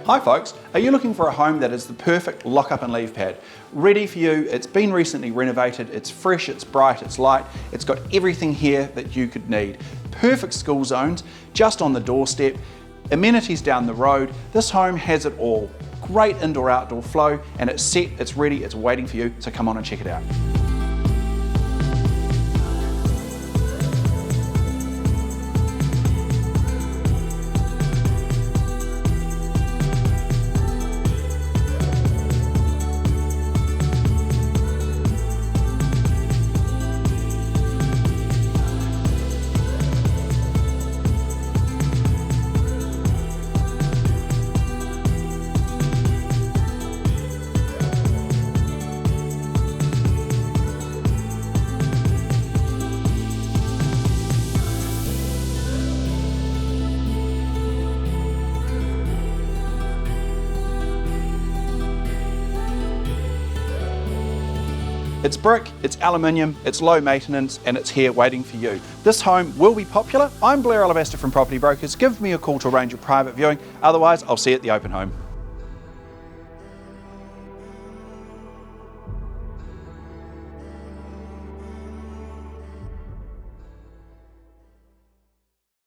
Hi folks, are you looking for a home that is the perfect lock up and leave pad? Ready for you, it's been recently renovated, it's fresh, it's bright, it's light, it's got everything here that you could need. Perfect school zones, just on the doorstep, amenities down the road. This home has it all. Great indoor-outdoor flow, and it's set, it's ready, it's waiting for you, so come on and check it out. It's brick, it's aluminium, it's low maintenance, and it's here waiting for you. This home will be popular. I'm Blair Alabaster from Property Brokers. Give me a call to arrange a private viewing. Otherwise, I'll see you at the open home.